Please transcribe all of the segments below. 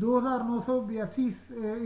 2982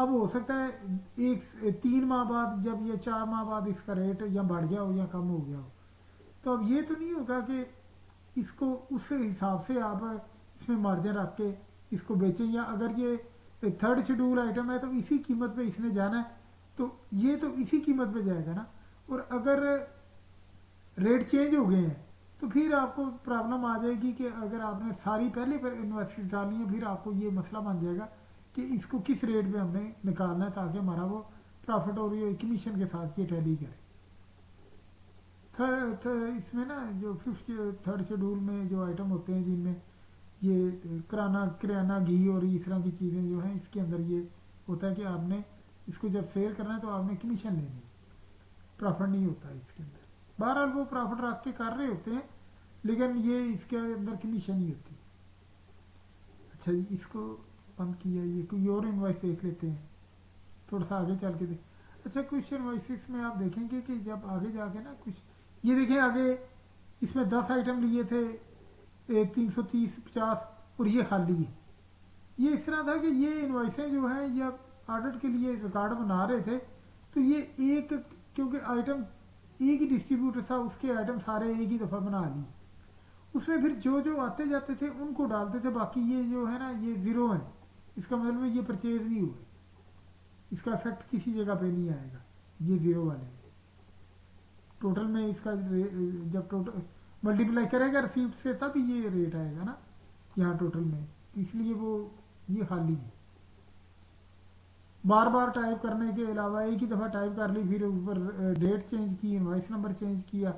اب ہو سکتا ہے ایک 3 ماہ بعد جب یا 4 ماہ بعد اس کا ریٹ یا بڑھ گیا ہو یا کم ہو گیا ہو، تو اب یہ تو نہیں ہوگا کہ اس کو اس حساب سے آپ اس میں مارجن رکھ کے اس کو بیچیں، یا اگر یہ تھرڈ شیڈول آئٹم ہے تو اسی قیمت پہ اس نے جانا ہے تو یہ تو اسی قیمت پہ جائے گا نا، اور اگر ریٹ چینج ہو گئے ہیں تو پھر آپ کو پرابلم آ جائے گی کہ اگر آپ نے ساری پہلے پر انویسٹمنٹ ڈالنی ہے پھر آپ کو یہ مسئلہ بن جائے گا کہ اس کو کس ریٹ پہ ہم نے نکالنا ہے تاکہ ہمارا وہ پروفٹ اور یہ کمیشن کے ساتھ یہ ٹیلی کرے۔ اس میں نا جو ففتھ تھرڈ شیڈول میں جو آئٹم ہوتے ہیں جن میں یہ کریانہ گھی اور اس طرح کی چیزیں جو ہیں اس کے اندر یہ ہوتا ہے کہ آپ نے اس کو جب سیل کرنا ہے تو آپ نے کمیشن لینی ہے، پروفٹ نہیں ہوتا اس کے اندر۔ بہرحال وہ پروفٹ رکھ کے کر رہے ہوتے ہیں لیکن یہ اس کے اندر کمیشن نہیں ہوتی۔ اچھا جی، اس کو بند کیا، یہ کوئی اور انوائس دیکھ لیتے ہیں، تھوڑا سا آگے چل کے دیکھ۔ اچھا، کچھ انوائسز میں آپ دیکھیں گے کہ جب آگے جا کے نا کچھ یہ دیکھیں آگے اس میں 10 آئٹم لیے تھے 330-50 اور یہ خالی ہے۔ یہ اس طرح تھا کہ یہ انوائسیں جو ہیں یہ آڈٹ کے لیے ریکارڈ بنا رہے تھے تو یہ ایک کیونکہ آئٹم ایک ہی ڈسٹریبیوٹر تھا اس کے آئٹم سارے ایک ہی دفعہ بنا لی، اس میں پھر جو آتے جاتے تھے ان کو ڈالتے تھے، باقی یہ جو ہے نا یہ زیرو ہے، اس کا مطلب ہے یہ پرچیز نہیں ہوئے، اس کا افیکٹ کسی جگہ پہ نہیں آئے گا، یہ زیرو والے ٹوٹل میں اس کا جب ٹوٹل ملٹیپلائی کرے گا ریسیپٹ سے تب یہ ریٹ آئے گا نا یہاں ٹوٹل میں، اس لیے وہ یہ خالی ہے۔ بار بار ٹائپ کرنے کے علاوہ ایک ہی دفعہ ٹائپ کر لی، پھر اوپر ڈیٹ چینج کی، انوائس نمبر چینج کیا،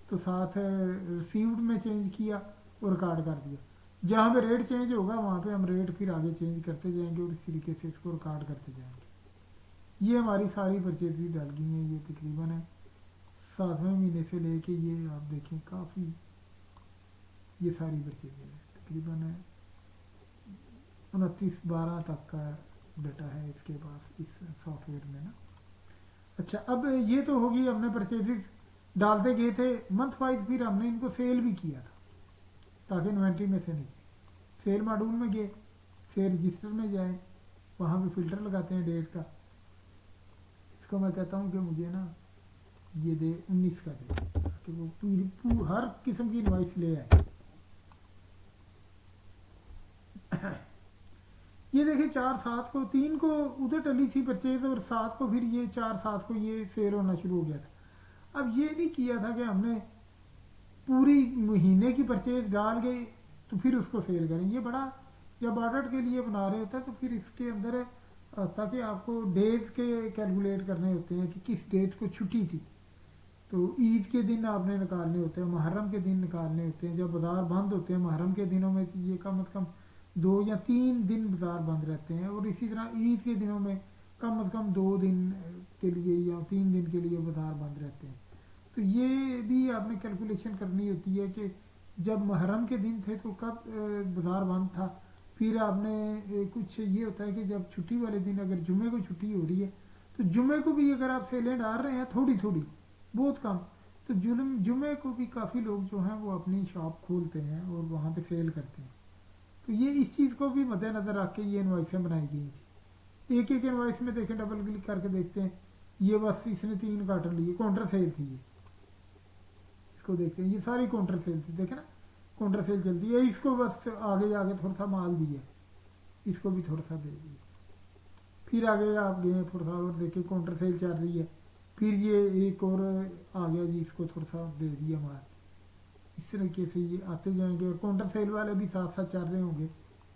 تو ساتھ ریسیوڈ میں چینج کیا اور ریکارڈ کر دیا۔ جہاں پہ ریٹ چینج ہوگا وہاں پہ ہم ریٹ پھر آگے چینج کرتے جائیں گے اور اس طریقے سے اس کو ریکارڈ کرتے جائیں گے۔ یہ ہماری ساری پرچیزیں ڈال گئی ہیں، یہ تقریباً ہے 7ویں مہینے سے لے کے یہ آپ دیکھیں کافی یہ ساری پرچیزیں ہیں، تقریباً 29/12 تک کا ڈیٹا ہے اس کے پاس اس سافٹ ویئر میں نا۔ اچھا، اب یہ تو ہوگی ہم نے پرچیزز ڈالتے گئے تھے منتھ وائز، پھر ہم نے ان کو سیل بھی کیا تھا تاکہ انوینٹری میں سے نہیں، سیل ماڈول میں گئے، پھر رجسٹر میں جائیں، وہاں پہ فلٹر لگاتے ہیں ڈیٹ کا، اس کو میں کہتا ہوں کہ مجھے نا یہ دے 19 کا دے تاکہ وہ ہر قسم کی انوائس لے آئے۔ یہ دیکھیں 4/7 کو 3 کو ادھر ٹلی تھی پرچیز اور 7 کو پھر یہ 4/7 کو یہ سیل ہونا شروع ہو گیا تھا۔ اب یہ نہیں کیا تھا کہ ہم نے پوری مہینے کی پرچیز ڈال کے تو پھر اس کو سیل کریں، یہ بڑا جب آڈٹ کے لیے بنا رہے ہوتا ہے تو پھر اس کے اندر تاکہ آپ کو ڈیز کے کیلکولیٹ کرنے ہوتے ہیں کہ کس ڈیٹ کو چھٹی تھی، تو عید کے دن آپ نے نکالنے ہوتے ہیں، محرم کے دن نکالنے ہوتے ہیں، جب بازار بند ہوتے ہیں محرم کے دنوں میں یہ کم از کم 2 یا 3 دن بازار بند رہتے ہیں، اور اسی طرح عید کے دنوں میں کم از کم 2 دن کے لیے یا 3 دن کے لیے بازار بند رہتے ہیں۔ تو یہ بھی آپ نے کیلکولیشن کرنی ہوتی ہے کہ جب محرم کے دن تھے تو کب بازار بند تھا، پھر آپ نے کچھ یہ ہوتا ہے کہ جب چھٹی والے دن اگر جمعے کو چھٹی ہو رہی ہے تو جمعے کو بھی اگر آپ سیلیں ڈال رہے ہیں تھوڑی تھوڑی بہت کم، تو جمعے کو بھی کافی لوگ جو ہیں وہ اپنی شاپ کھولتے ہیں اور وہاں پہ سیل کرتے ہیں، تو یہ اس چیز کو بھی مد نظر رکھ کے یہ انوائسیں بنائی گئی تھی۔ ایک انوائس میں دیکھیں ڈبل کلک کر کے دیکھتے ہیں، یہ بس اس نے 3 کارٹن لیے، کاؤنٹر سیل تھی، یہ اس کو دیکھتے ہیں، یہ ساری کاؤنٹر سیل تھی، دیکھیں نا کاؤنٹر سیل چلتی ہے، اس کو بس آگے جا کے تھوڑا سا مال دیا، اس کو بھی تھوڑا سا دے دیا، پھر آگے آپ گئے تھوڑا سا اور دیکھیں کاؤنٹر سیل چل رہی ہے، پھر یہ ایک اور آ گیا جی، اس کو تھوڑا سا دے دیا مال، اس طریقے سے یہ آتے جائیں گے اور کاؤنٹر سیل والے بھی ساتھ ساتھ چل رہے ہوں گے،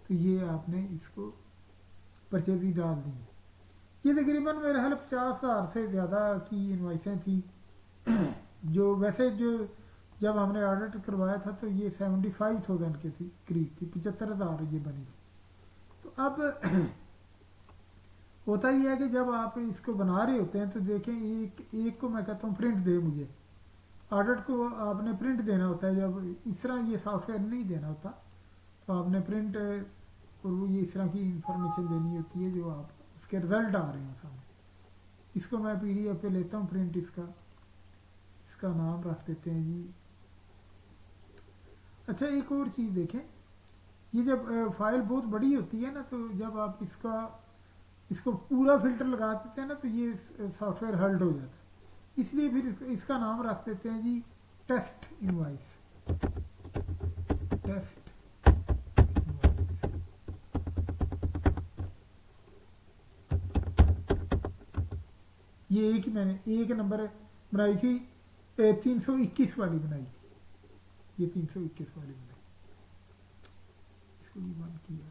تو یہ آپ نے اس کو پرچیزی ڈال دی۔ یہ تقریباً میرے خیال 50,000 سے زیادہ کی انوائسیں تھیں، جو ویسے جو جب ہم نے آڈٹ کروایا تھا تو یہ 75,000 کے قریب تھی، 75,000 یہ بنی تھی۔ تو اب ہوتا ہی ہے کہ جب آپ اس کو بنا رہے ہوتے ہیں تو دیکھیں ایک کو میں کہتا ہوں پرنٹ دے مجھے، آڈٹ کو آپ نے پرنٹ دینا ہوتا ہے، جب اس طرح یہ سافٹ ویئر نہیں دینا ہوتا تو آپ نے پرنٹ اور وہ یہ اس طرح کی انفارمیشن دینی ہوتی ہے جو آپ اس کے رزلٹ آ رہے ہیں سامنے۔ اس کو میں پی ڈی ایف پہ لیتا ہوں پرنٹ، اس کا نام رکھ دیتے ہیں جی۔ اچھا، ایک اور چیز دیکھیں، یہ جب فائل بہت بڑی ہوتی ہے نا تو جب آپ اس کا اس کو پورا فلٹر لگا دیتے ہیں نا تو یہ سافٹ ویئر ہلڈ ہو جاتا ہے، اس لیے پھر اس کا نام رکھ دیتے ہیں جی ٹیسٹ انوائس، ٹیسٹ انوائس۔ یہ میں نے ایک نمبر بنائی تھی 321 والی بنائی تھی، یہ 321 والی بنائی، اس کو بھی بند کیا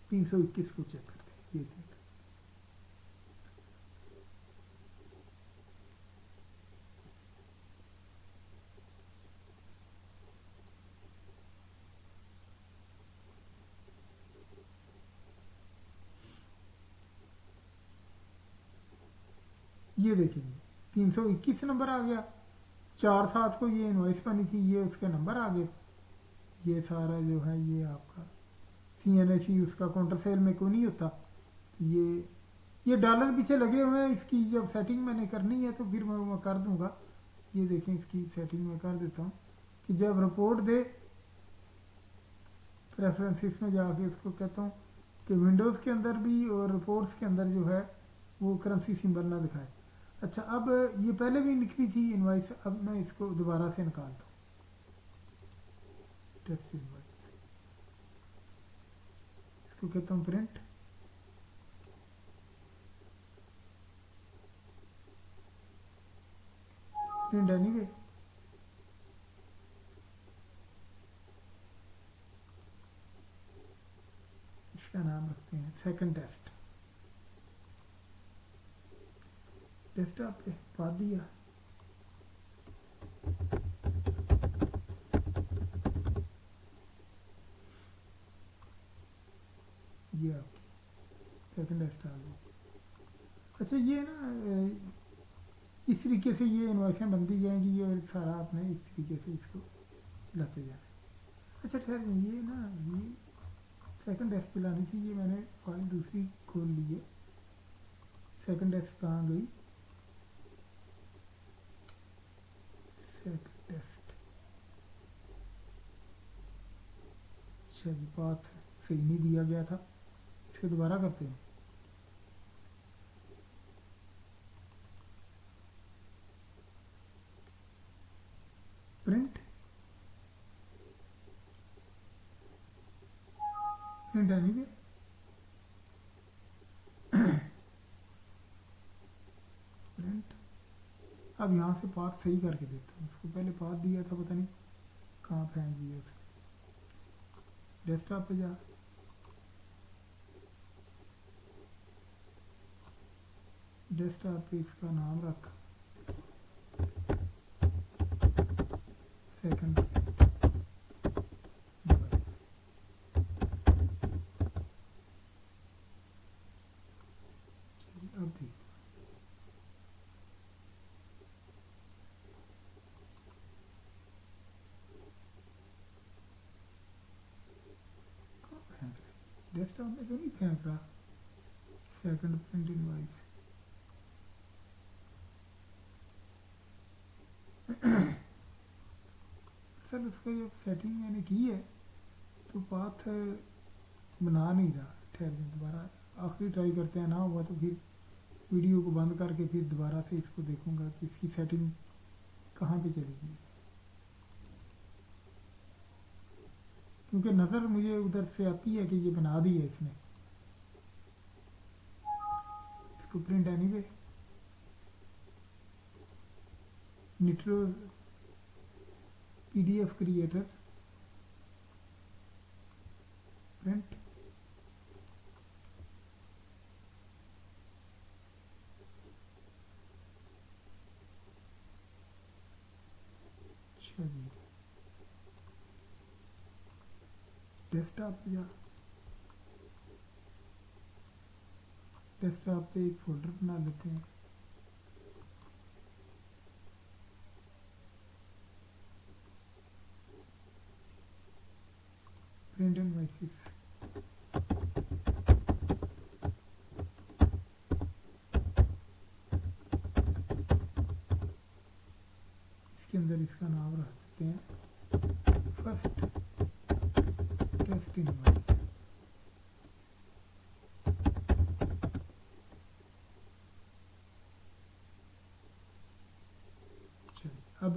321 کو چیک کرتے ہیں، یہ تھی یہ دیکھیں گے 321 نمبر آ گیا، 4/7 کو یہ انوائس بنی تھی، یہ اس کے نمبر آ گئے، یہ سارا جو ہے یہ آپ کا سی این ایس سی اس کا کاؤنٹر سیل میں کوئی نہیں ہوتا، یہ ڈالر پیچھے لگے ہوئے ہیں، اس کی جب سیٹنگ میں نے کرنی ہے تو پھر میں کر دوں گا، یہ دیکھیں اس کی سیٹنگ میں کر دیتا ہوں کہ جب رپورٹ دے پریفرنسز میں جا کے اس کو کہتا ہوں کہ ونڈوز کے اندر بھی اور رپورٹس کے اندر جو ہے وہ کرنسی سمبل نہ دکھائے۔ اچھا اب یہ پہلے بھی نکلی تھی انوائس، اب میں اس کو دوبارہ سے نکالتا ہوں، ٹیسٹ انوائس، اس کو کہتا ہوں پرنٹ، پرنٹ اینی وے، اس کا نام رکھتے ہیں سیکنڈ ٹیسٹ، ڈیسک ٹاپ پہ پا دیا، یہ آپ کی سیکنڈ ٹیسٹ آ گئی۔ اچھا یہ نا اس طریقے سے یہ انوائسیں بنتی جائیں گی، یہ سارا آپ نے اس طریقے سے اس کو چلاتے جانا ہے۔ اچھا ٹھہر جائیں، یہ نا یہ سیکنڈ ٹیسٹ چلانی تھی، یہ میں نے فائل دوسری کھول لی ہے، سیکنڈ ٹیسٹ کہاں گئی، سیکنڈ ٹیسٹ، اچھا جی پاتھ صحیح نہیں دیا گیا تھا، اس کو دوبارہ کرتے ہیں، print, print any way, print, اب یہاں سے پاتھ صحیح کر کے دیتا ہوں، اس کو پہلے پاتھ دیا تھا پتہ نہیں کہاں پھینک دیا اس نے، ڈیسک ٹاپ پہ جا، ڈیسک ٹاپ پہ اس کا نام رکھ سیکنڈ، اب دیکھ ڈیسک ٹاپ میں تو نہیں پھینک رہا، سیکنڈ پرنٹ انوائس، سر اس کو جب سیٹنگ میں نے کی ہے تو پاتھ بنا نہیں رہا، ٹھہر جائیں دوبارہ آخری ٹرائی کرتے ہیں، نہ ہوا تو پھر ویڈیو کو بند کر کے پھر دوبارہ سے اس کو دیکھوں گا کہ اس کی سیٹنگ کہاں پہ چلی گئی، کیونکہ نظر مجھے ادھر سے آتی ہے کہ یہ بنا دی ہے اس نے، اس کو print anyway, Nitro P D F creator, print, اچھا جی ڈیسک ٹاپ پہ جا، ڈیسک ٹاپ پہ ایک فولڈر بنا لیتے ہیں، پرنٹ انوائسز، اس کے اندر اس کا نام رکھ دیتے ہیں فرسٹ ٹیسٹ انوائس،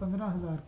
15,000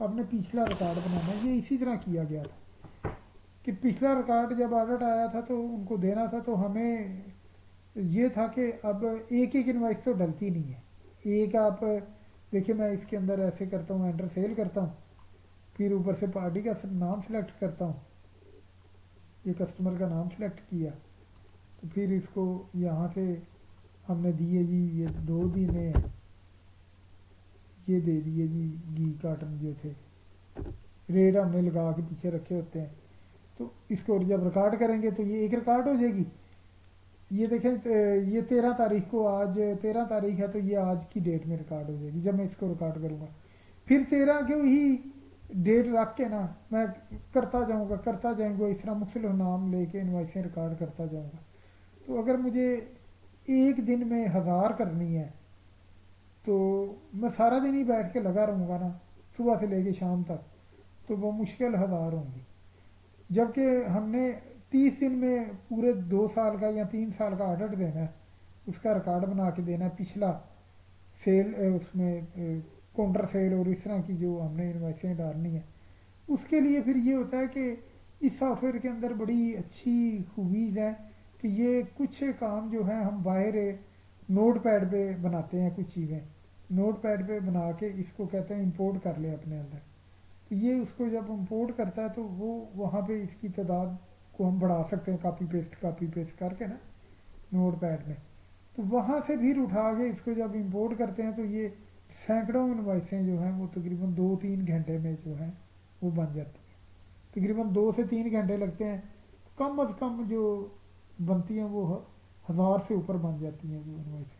آپ نے پچھلا ریکارڈ بنانا ہے. یہ اسی طرح کیا گیا تھا کہ پچھلا ریکارڈ جب آڈٹ آیا تھا تو ان کو دینا تھا، تو ہمیں یہ تھا کہ اب ایک ایک انوائس تو ڈلتی نہیں ہے. ایک آپ دیکھیں، میں اس کے اندر ایسے کرتا ہوں، انٹر سیل کرتا ہوں، پھر اوپر سے پارٹی کا نام سلیکٹ کرتا ہوں، یہ کسٹمر کا نام سلیکٹ کیا، تو پھر اس کو یہاں سے ہم نے دیے جی یہ 2 دینے ہیں، یہ دے دیے جی گھی کاٹن جو تھے، ریٹ ہم نے لگا کے پیچھے رکھے ہوتے ہیں. تو اس کو جب ریکارڈ کریں گے تو یہ ایک ریکارڈ ہو جائے گی. یہ دیکھیں یہ 13 تاریخ کو، آج 13 تاریخ ہے تو یہ آج کی ڈیٹ میں ریکارڈ ہو جائے گی جب میں اس کو ریکارڈ کروں گا. پھر 13 کو ہی ڈیٹ رکھ کے نا میں کرتا جاؤں گا اس طرح مختلف نام لے کے انوائسیں ریکارڈ کرتا جاؤں گا. تو اگر مجھے ایک دن میں 1000 کرنی ہے تو میں سارا دن ہی بیٹھ کے لگا رہوں گا نا، صبح سے لے کے شام تک، تو وہ مشکل 1000 ہوں گی. جبکہ ہم نے 30 دن میں پورے 2 سال کا یا 3 سال کا آڈٹ دینا ہے، اس کا ریکارڈ بنا کے دینا ہے، پچھلا سیل اس میں کاؤنٹر سیل اور اس طرح کی جو ہم نے انوائسیں ڈالنی ہے. اس کے لیے پھر یہ ہوتا ہے کہ اس سافٹ ویئر کے اندر بڑی اچھی خوبیز ہیں کہ یہ کچھ کام جو ہیں ہم باہر نوٹ پیڈ پہ بناتے ہیں. کچھ چیزیں نوٹ پیڈ پہ بنا کے اس کو کہتے ہیں امپورٹ کر لیں اپنے اندر. تو یہ اس کو جب امپورٹ کرتا ہے تو وہ وہاں پہ اس کی تعداد کو ہم بڑھا سکتے ہیں، کاپی پیسٹ کر کے نا نوٹ پیڈ میں. تو وہاں سے پھر اٹھا کے اس کو جب امپورٹ کرتے ہیں تو یہ سینکڑوں انوائسیں جو ہیں وہ تقریباً 2-3 گھنٹے میں جو ہیں وہ بن جاتی ہیں. تقریباً 2 سے 3 گھنٹے لگتے ہیں. کم از کم جو بنتی ہیں وہ 1000 سے اوپر بن جاتی ہیں جو انوائسیں.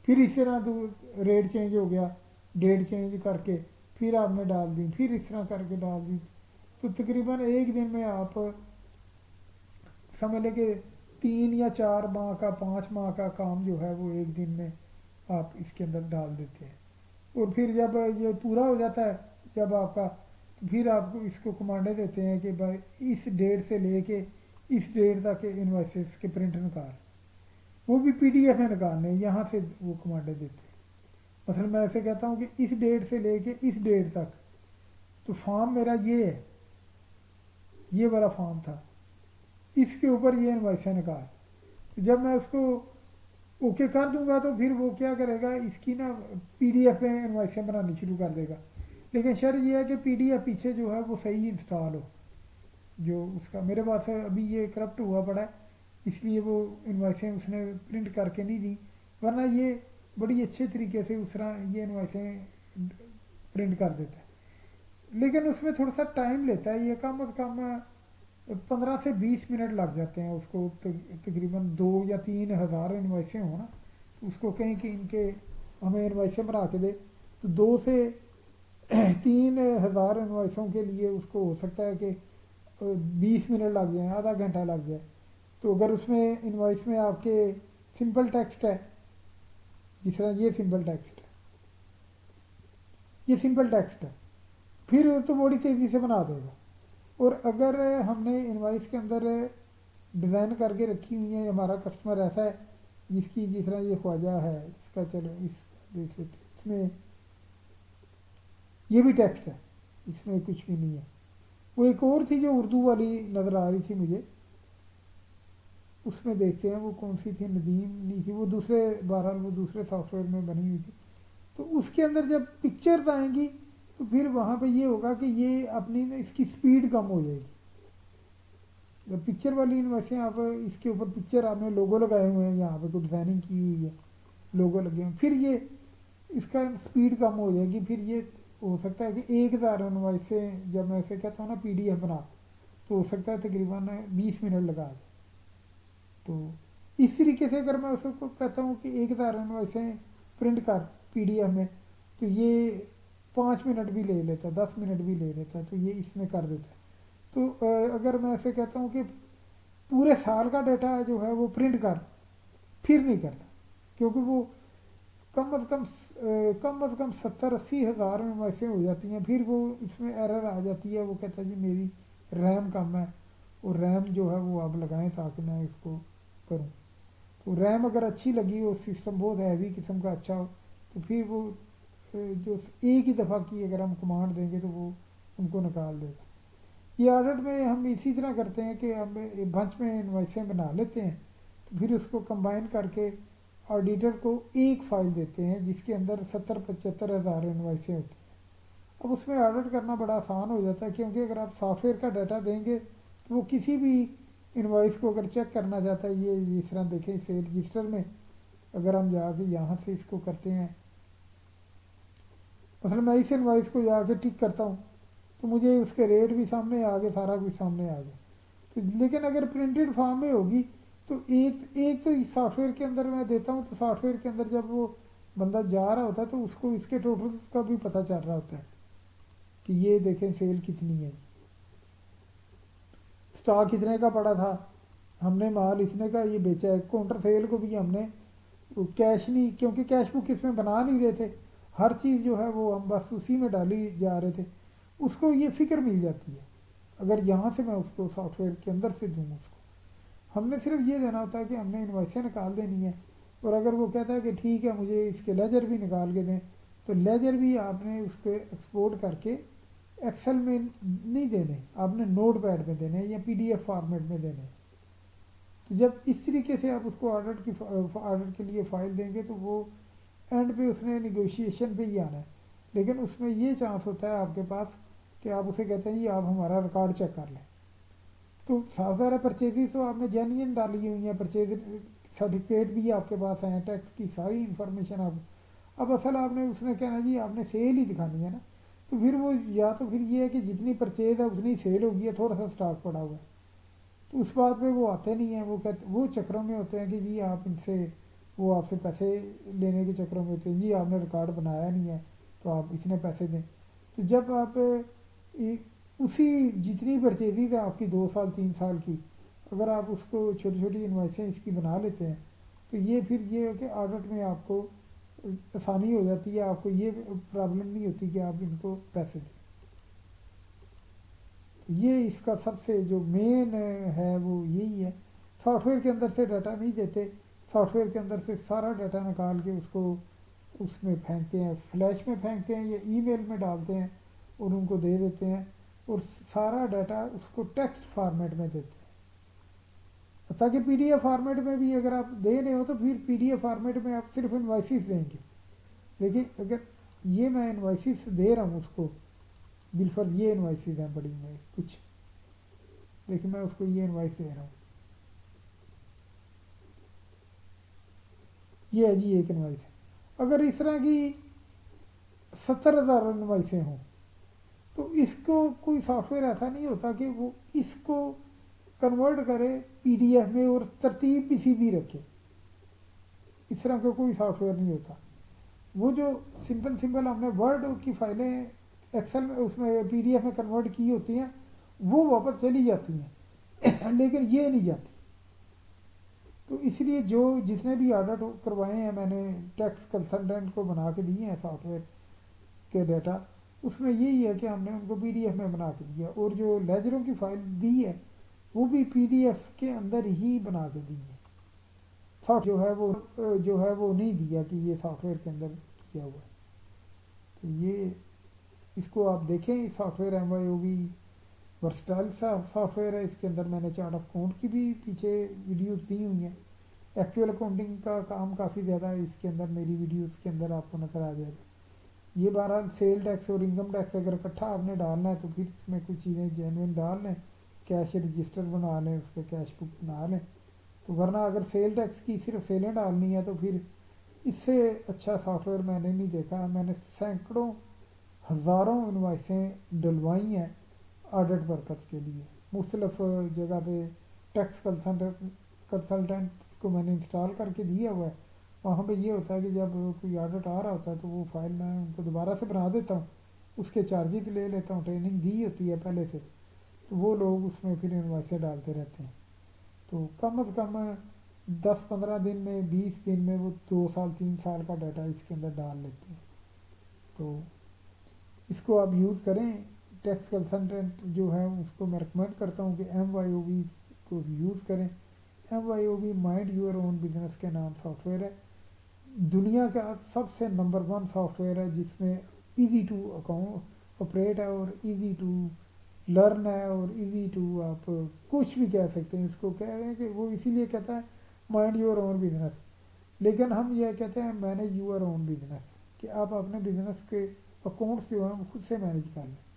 پھر اس طرح تو ریٹ چینج ہو گیا، ڈیٹ چینج کر کے پھر آپ نے ڈال دی، پھر اس طرح کر کے ڈال دی. تو تقریباً ایک دن میں آپ سمجھ لیں کہ 3 یا 4 ماہ کا 5 ماہ کا کام جو ہے وہ ایک دن میں آپ اس کے اندر ڈال دیتے ہیں. اور پھر جب یہ پورا ہو جاتا ہے جب آپ کا، تو پھر آپ کو اس کو کمانڈیں دیتے ہیں کہ بھائی اس ڈیٹ سے لے کے اس ڈیٹ تک انوائسز کے پرنٹ نکال، وہ بھی پی ڈی ایف میں نکالنے، یہاں سے وہ کمانڈیں دیتے ہیں. مثلا میں ایسے کہتا ہوں کہ اس ڈیٹ سے لے کے اس ڈیٹ تک تو فارم میرا یہ ہے، یہ والا فارم تھا، اس کے اوپر یہ انوائسیں نکال. تو جب میں اس کو اوکے کر دوں گا تو پھر وہ کیا کرے گا، اس کی نا پی ڈی ایف میں انوائسیں بنانی شروع کر دے گا. لیکن شرط یہ ہے کہ پی ڈی ایف پیچھے جو ہے وہ صحیح انسٹال ہو. جو اس کا میرے پاس ابھی یہ کرپٹ ہوا پڑا ہے، اس لیے وہ انوائسیں اس نے پرنٹ کر کے نہیں دی، ورنہ یہ بڑی اچھے طریقے سے اس طرح یہ انوائسیں پرنٹ کر دیتا ہے. لیکن اس میں تھوڑا سا ٹائم لیتا ہے، یہ کم از کم 15 سے 20 منٹ لگ جاتے ہیں اس کو. تقریباً 2 یا 3 ہزار انوائسیں ہوں نا، تو اس کو کہیں کہ ان کے ہمیں انوائسیں بنا کے دے، تو 2 سے 3 ہزار انوائسوں کے لیے اس کو ہو سکتا ہے کہ 20 منٹ لگ جائیں، آدھا گھنٹہ لگ جائے. تو اگر اس میں انوائس میں آپ کے سمپل ٹیکسٹ ہے، جس طرح یہ سمپل ٹیکسٹ ہے، یہ سمپل ٹیکسٹ ہے، پھر تو بڑی تیزی سے بنا دے گا. اور اگر ہم نے انوائس کے اندر ڈیزائن کر کے رکھی ہوئی ہیں، ہمارا کسٹمر ایسا ہے جس طرح یہ خواجہ ہے، اس کا چلو اس میں یہ بھی ٹیکسٹ ہے، اس میں کچھ بھی نہیں ہے. وہ ایک اور تھی جو اردو والی نظر آ رہی تھی مجھے، اس میں دیکھتے ہیں وہ کون سی تھی، ندیم نہیں تھی وہ، دوسرے بہرحال وہ دوسرے سافٹ ویئر میں بنی ہوئی تھی. تو اس کے اندر جب پکچرز آئیں گی تو پھر وہاں پہ یہ ہوگا کہ یہ اپنی اس کی سپیڈ کم ہو جائے گی. جب پکچر والی انوائسیں آپ اس کے اوپر پکچر آپ نے لوگو لگائے ہوئے ہیں، یہاں پہ کوئی ڈیزائننگ کی ہوئی ہے، لوگو لگے ہوئے، پھر یہ اس کا سپیڈ کم ہو جائے گی. پھر یہ ہو سکتا ہے کہ 1000 انوائسیں جب میں اسے کہتا ہوں نا پی ڈی ایف بنا، تو ہو سکتا ہے تقریباً 20 منٹ لگا دے. تو اس طریقے سے اگر میں اس کو کہتا ہوں کہ 1000 انوائسیں پرنٹ کر پی ڈی ایف میں، تو یہ 5 منٹ بھی لے لیتا ہے، 10 منٹ بھی لے لیتا ہے، تو یہ اس میں کر دیتا ہے. تو اگر میں ایسے کہتا ہوں کہ پورے سال کا ڈیٹا جو ہے وہ پرنٹ کر، پھر نہیں کرتا، کیونکہ وہ کم از کم 70-80 ہزار انوائسیں ہو جاتی ہیں. پھر وہ اس میں ایرر آ جاتی ہے، وہ کہتا ہے جی میری ریم کم ہے، اور ریم جو ہے وہ آپ لگائیں تاکہ میں اس کو کروں. تو ریم اگر اچھی لگی ہو، سسٹم بہت ہیوی قسم کا اچھا ہو، تو پھر وہ جو ایک ہی دفعہ کی اگر ہم کمانڈ دیں گے تو وہ ان کو نکال دے گا. یہ آڈٹ میں ہم اسی طرح کرتے ہیں کہ ہم بنچ میں انوائسیں بنا لیتے ہیں، تو پھر اس کو کمبائن کر کے آڈیٹر کو ایک فائل دیتے ہیں جس کے اندر 70-75 ہزار انوائسیں ہوتی ہیں. اب اس میں آڈٹ کرنا بڑا آسان ہو جاتا ہے، کیونکہ اگر آپ سافٹ ویئر کا ڈیٹا دیں گے تو وہ کسی بھی انوائس کو اگر چیک کرنا چاہتا ہے، یہ جس طرح دیکھیں سیل رجسٹر میں اگر ہم جا کے یہاں سے اس کو کرتے ہیں، مثلا میں اس انوائس کو جا کے ٹک کرتا ہوں تو مجھے اس کے ریٹ بھی سامنے آ گئے، سارا کچھ سامنے آ گیا. تو لیکن اگر پرنٹڈ فارم میں ہوگی تو ایک تو سافٹ ویئر کے اندر میں دیتا ہوں، تو سافٹ ویئر کے اندر جب وہ بندہ جا رہا ہوتا ہے تو اس کو اس کے ٹوٹل کا بھی پتہ چل رہا ہوتا ہے کہ یہ دیکھیں سیل کتنی ہے، اسٹاک اتنے کا پڑا تھا، ہم نے مال اتنے کا یہ بیچا ہے. کاؤنٹر سیل کو بھی ہم نے کیش نہیں، کیونکہ کیش بک اس میں بنا نہیں رہے تھے، ہر چیز جو ہے وہ ہم بس اسی میں ڈالی جا رہے تھے، اس کو یہ فکر مل جاتی ہے. اگر یہاں سے میں اس کو سافٹ ویئر کے اندر سے دوں، اس کو ہم نے صرف یہ دینا ہوتا ہے کہ ہم نے انوائسیں نکال دینی ہے. اور اگر وہ کہتا ہے کہ ٹھیک ہے مجھے اس کے لیجر بھی نکال کے دیں، تو لیجر بھی آپ نے اس پہ ایکسپورٹ کر کے ایکسل میں نہیں دینے، آپ نے نوٹ پیڈ میں دینے یا پی ڈی ایف فارمیٹ میں دینے. تو جب اس طریقے سے آپ اس کو آڈٹ کے لیے فائل دیں گے تو وہ اینڈ پہ اس نے نیگوشیشن پہ ہی آنا ہے. لیکن اس میں یہ چانس ہوتا ہے آپ کے پاس کہ آپ اسے کہتے ہیں جی آپ ہمارا ریکارڈ چیک کر لیں. تو صاف ظاہر ہے پرچیزز تو آپ نے جینین ڈالی ہوئی ہیں، پرچیز سرٹیفکیٹ بھی آپ کے پاس ہیں، ٹیکس کی ساری انفارمیشن اب اصل آپ نے اس نے کہنا جی آپ نے سیل ہی دکھانی ہے نا. تو پھر وہ یا تو پھر یہ ہے کہ جتنی پرچیز ہے اتنی سیل ہوگی ہے، تھوڑا سا اسٹاک پڑا ہوا ہے. تو اس بات پہ وہ آتے نہیں ہیں، وہ چکروں میں ہوتے ہیں کہ جی آپ ان سے وہ آپ سے پیسے لینے کے چکروں میں ہوتے ہیں، جی آپ نے ریکارڈ بنایا نہیں ہے تو آپ اتنے پیسے دیں. تو جب آپ اسی جتنی پرچیزز ہیں آپ کی 2 سال 3 سال کی، اگر آپ اس کو چھوٹی چھوٹی انوائسیں اس کی بنا لیتے ہیں تو یہ پھر یہ ہے کہ آڈٹ میں آپ کو آسانی ہو جاتی ہے، آپ کو یہ پرابلم نہیں ہوتی کہ آپ ان کو پیسے دیں. یہ اس کا سب سے جو مین ہے وہ یہی ہے. سافٹ ویئر کے اندر سے ڈاٹا نہیں دیتے، سافٹ ویئر کے اندر سے سارا ڈاٹا نکال کے اس کو اس میں پھینکتے ہیں، فلیش میں پھینکتے ہیں یا ای میل میں ڈالتے ہیں اور ان کو دے دیتے ہیں، اور سارا ڈاٹا اس کو ٹیکسٹ فارمیٹ میں دیتے ہیں. تاکہ پی ڈی ایف فارمیٹ میں بھی اگر آپ دے رہے ہو تو پھر پی ڈی ایف فارمیٹ میں آپ صرف انوائسز دیں گے. لیکن اگر یہ میں انوائسز دے رہا ہوں اس کو بالفرض یہ انوائسز ہیں بڑی میں کچھ، لیکن میں اس کو یہ انوائس دے رہا ہوں، یہ ہے جی ایک انوائس ہے. اگر اس طرح کی 70 ہزار انوائسیں ہوں تو اس کو کوئی سافٹ ویئر ایسا نہیں ہوتا کہ وہ اس کو کنورٹ کرے پی ڈی ایف میں اور ترتیب بھی سیدھی رکھے. اس طرح کا کوئی سافٹ ویئر نہیں ہوتا. وہ جو سمپل ہم نے ورڈ کی فائلیں ایکسل میں اس میں پی ڈی ایف میں کنورٹ کی ہوتی ہیں وہ واپس چلی جاتی ہیں لیکن یہ نہیں جاتی. تو اس لیے جو جتنے بھی آڈٹ کروائے ہیں میں نے ٹیکس کنسلٹنٹ کو بنا کے دیے ہیں سافٹ ویئر کے ڈیٹا، اس میں یہی ہے کہ ہم نے ان کو پی ڈی ایف میں بنا کے دیا، اور جو لیجروں کی فائل دی ہے وہ بھی پی ڈی ایف کے اندر ہی بنا کے دی ہے. سافٹ جو ہے وہ نہیں دیا کہ یہ سافٹ ویئر کے اندر کیا ہوا ہے. تو یہ اس کو آپ دیکھیں، software M Y O V versatile software ہے. اس کے اندر میں نے چارٹ آف اکاؤنٹ کی بھی پیچھے ویڈیوز دی ہوئی ہیں. ایکچوئل اکاؤنٹنگ کا کام کافی زیادہ ہے اس کے اندر، میری ویڈیوز کے اندر آپ کو نظر آ جائے گا. یہ بہرحال سیل ٹیکس اور انکم ٹیکس اگر اکٹھا آپ نے ڈالنا ہے تو پھر اس میں کچھ چیزیں جینوئن ڈال لیں، کیش رجسٹر بنا لیں، اس پہ کیش بک بنا لیں. تو ورنہ اگر سیل ٹیکس کی صرف سیلیں ڈالنی ہے تو پھر اس سے اچھا سافٹ ویئر میں نے نہیں دیکھا. میں نے سینکڑوں ہزاروں انوائسیں ڈلوائی ہیں آڈٹ پرپز کے لیے، مختلف جگہ پہ ٹیکس کنسلٹنٹ کو میں نے انسٹال کر کے دیا ہوا ہے. وہاں پہ یہ ہوتا ہے کہ جب کوئی آڈٹ آ رہا ہوتا ہے تو وہ فائل میں ان کو دوبارہ سے بنا دیتا ہوں، اس کے چارجز لے لیتا ہوں، ٹریننگ دی ہوتی ہے پہلے سے، تو وہ لوگ اس میں پھر انوائسیں ڈالتے رہتے ہیں. تو کم از کم 10-15 دن میں 20 دن میں وہ 2 سال 3 سال کا ڈاٹا اس کے اندر ڈال لیتے ہیں. تو اس کو آپ یوز کریں. ٹیکس کنسلٹنٹ جو ہے اس کو میں ریکمینڈ کرتا ہوں کہ ایم وائی او وی کو یوز کریں. M Y O V mind your own business کے نام سافٹ ویئر ہے. دنیا کا سب سے نمبر ون سافٹ ویئر ہے جس میں ایزی ٹو اکاؤنٹ آپریٹ ہے اور ایزی ٹو لرن ہے اور ایزی ٹو آپ کچھ بھی کہہ سکتے ہیں اس کو کہہ رہے ہیں کہ وہ اسی لیے کہتا ہے مائنڈ یور اون بزنس، لیکن ہم یہ کہتے ہیں مینیج یور اون بزنس، کہ آپ اپنے بزنس کے اکاؤنٹس جو ہیں وہ خود سے مینیج کر لیں۔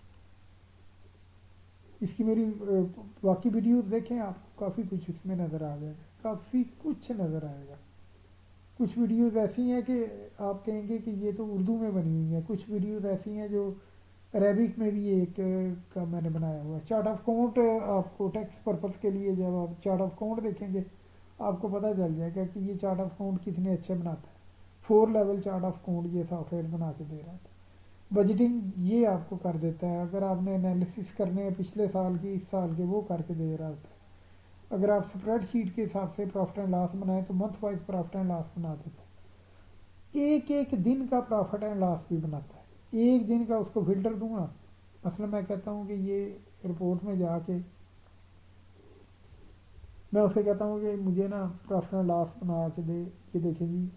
اس کی میری باقی ویڈیوز دیکھیں، آپ کو کافی کچھ اس میں نظر آ جائے گا، کافی کچھ نظر آئے گا۔ کچھ ویڈیوز ایسی ہیں کہ آپ کہیں گے کہ یہ تو اردو میں بنی ہوئی ہیں، کچھ ویڈیوز ایسی ہیں جو عربک میں بھی ایک کا میں نے بنایا ہوا ہے۔ چارٹ آف کاؤنٹ آپ کو ٹیکس پرپز کے لیے جب آپ چارٹ آف کاؤنٹ دیکھیں گے آپ کو پتہ چل جائے گا کہ یہ چارٹ آف کاؤنٹ کتنے اچھے بناتا ہے۔ 4 لیول چارٹ آف کاؤنٹ یہ سافٹ ویئر بنا کے دے رہا تھا۔ بجٹنگ یہ آپ کو کر دیتا ہے، اگر آپ نے انالیسس کرنے ہیں پچھلے سال کی، اس سال کے، وہ کر کے دے رہا ہوتا ہے۔ اگر آپ اسپریڈ شیٹ کے حساب سے پروفٹ اینڈ لاس بنائیں تو month wise profit and loss بنا دیتا ہے، ایک ایک دن کا پروفٹ اینڈ لاس بھی بناتا ہے۔ ایک دن کا اس کو فلٹر دوں گا، مثلا میں کہتا ہوں کہ یہ رپورٹ میں جا کے میں اسے کہتا ہوں کہ مجھے نا پروفٹ اینڈ لاس بنا کے دے، کہ دیکھیں جی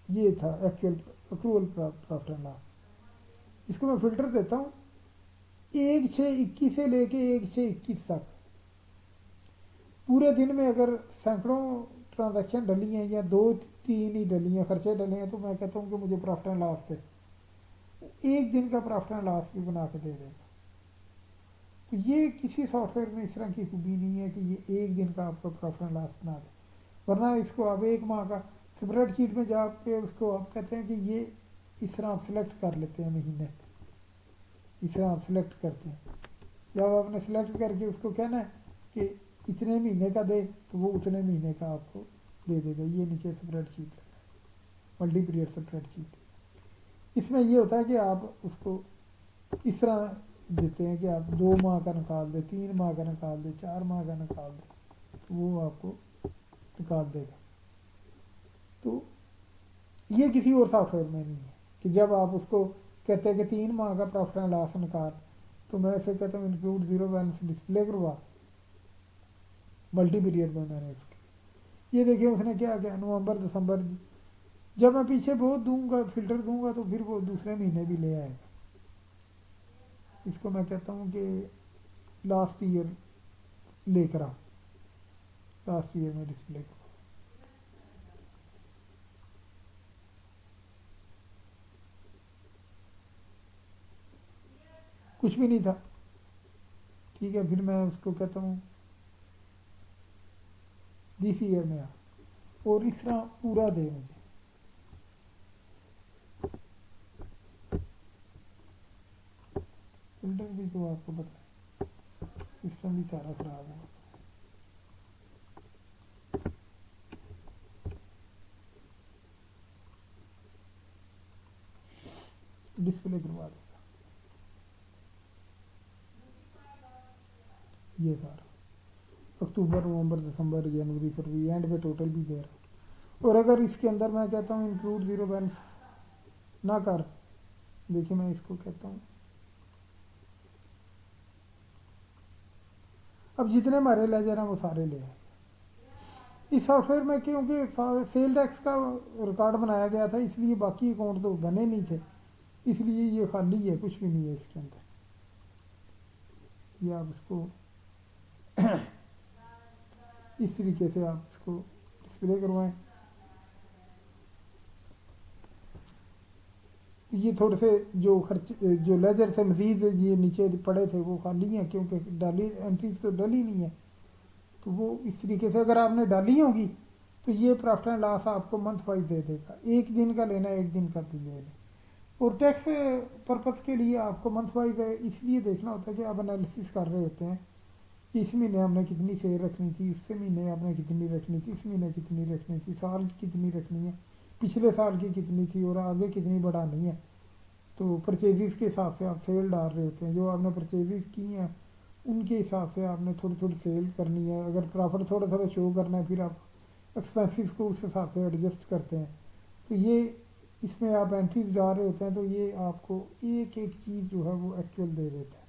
یہ تھا actual accrual profit and loss, اس کو میں فلٹر دیتا ہوں 1/6/21 سے لے کے 1/6/21 تک۔ پورے دن میں اگر سینکڑوں ٹرانزیکشن ڈلی ہیں یا 2-3 ہی ڈلی ہیں، خرچے ڈلے ہیں، تو میں کہتا ہوں کہ مجھے پروفٹ اینڈ لاس سے ایک دن کا پروفٹ اینڈ لاس بھی بنا کے دے دے گا۔ تو یہ کسی سافٹ ویئر میں اس طرح کی خوبی نہیں ہے کہ یہ ایک دن کا آپ کو پروفٹ اینڈ لاس بنا دے، ورنہ اس کو آپ ایک ماہ کا اسپریڈ شیٹ میں جا کے اس کو آپ کہتے ہیں کہ یہ اس طرح آپ سلیکٹ کر لیتے ہیں مہینے، اس طرح آپ سلیکٹ کرتے ہیں۔ جب آپ نے سلیکٹ کر کے اس کو کہنا ہے کہ اتنے مہینے کا دے تو وہ اتنے مہینے کا آپ کو دے دے گا۔ یہ نیچے اسپریڈ شیٹ ہے، ملٹی پیریڈ اسپریڈ شیٹ۔ اس میں یہ ہوتا ہے کہ آپ اس کو اس طرح دیتے ہیں کہ آپ 2 ماہ کا نکال دیں، 3 ماہ کا نکال دیں، 4 ماہ کا نکال دیں، تو وہ آپ کو نکال دے گا۔ تو یہ کسی اور سافٹ ویئر میں نہیں ہے کہ جب آپ اس کو کہتے ہیں کہ 3 ماہ کا پروفٹ اینڈ لاس نکال، تو میں اسے کہتا ہوں انکلوڈ زیرو بیلنس ڈسپلے کروا، ملٹی پیریڈ میں نے اس کی یہ دیکھیں اس نے کیا کیا نومبر دسمبر، جب میں پیچھے بہت دوں گا فلٹر دوں گا تو پھر وہ دوسرے مہینے بھی لے آئے گا۔ اس کو میں کہتا ہوں کہ لاسٹ ایئر لے کر آ، لاسٹ ایئر میں ڈسپلے کرو۔ کچھ بھی نہیں تھا، ٹھیک ہے، پھر میں اس کو کہتا ہوں دس ایئر میں آ، اور اس طرح پورا دے مجھے۔ فلٹر بھی تو آپ کو پتا ہے سسٹم بھی سارا خراب ہوا، ڈسپلے کروا دے گا یہ سارا اکتوبر نومبر دسمبر جنوری فروری اینڈ پہ ٹوٹل بھی دے رہا۔ اور اگر اس کے اندر میں کہتا ہوں انکلوڈ زیرو بیلنس نہ کر، دیکھیں میں اس کو کہتا ہوں اب جتنے ہمارے لیجر ہیں وہ سارے لے آئے۔ اس سافٹ ویئر میں کیونکہ سیل ٹیکس کا ریکارڈ بنایا گیا تھا اس لیے باقی اکاؤنٹ تو بنے نہیں تھے، اس لیے یہ خالی ہے، کچھ بھی نہیں ہے اس کے اندر۔ یہ آپ اس کو اس طریقے سے آپ اس کو ڈسپلے کروائیں۔ یہ تھوڑے سے جو خرچ جو لیجر سے مزید یہ نیچے پڑے تھے وہ خالی ہیں، کیونکہ ڈالی انٹریز تو ڈلی نہیں ہے، تو وہ اس طریقے سے اگر آپ نے ڈالی ہوگی تو یہ پروفٹ اینڈ لاس آپ کو منتھ وائز دے دے گا، ایک دن کا لینا ہے ایک دن کا بھی لے لیں۔ اور ٹیکس پرپز کے لیے آپ کو منتھ وائز اس لیے دیکھنا ہوتا ہے کہ آپ انالیسس کر رہے ہوتے ہیں کہ اس مہینے ہم نے کتنی سیل رکھنی تھی، اس سے مہینے آپ نے کتنی رکھنی تھی، اس مہینے کتنی رکھنی تھی، سال کی کتنی رکھنی ہے، پچھلے سال کی کتنی تھی اور آگے کتنی بڑھانی ہے۔ تو پرچیزز کے حساب سے آپ سیل ڈال رہے ہوتے ہیں، جو آپ نے پرچیزز کی ہیں ان کے حساب سے آپ نے تھوڑی تھوڑی سیل کرنی ہے، اگر پرافٹ تھوڑا تھوڑا شو کرنا ہے پھر آپ ایکسپینسز کو اس حساب سے ایڈجسٹ کرتے ہیں۔ تو یہ اس میں آپ انٹریز ڈال رہے ہوتے ہیں تو یہ آپ کو ایک ایک چیز جو ہے وہ ایکچوئل دے دیتا ہے۔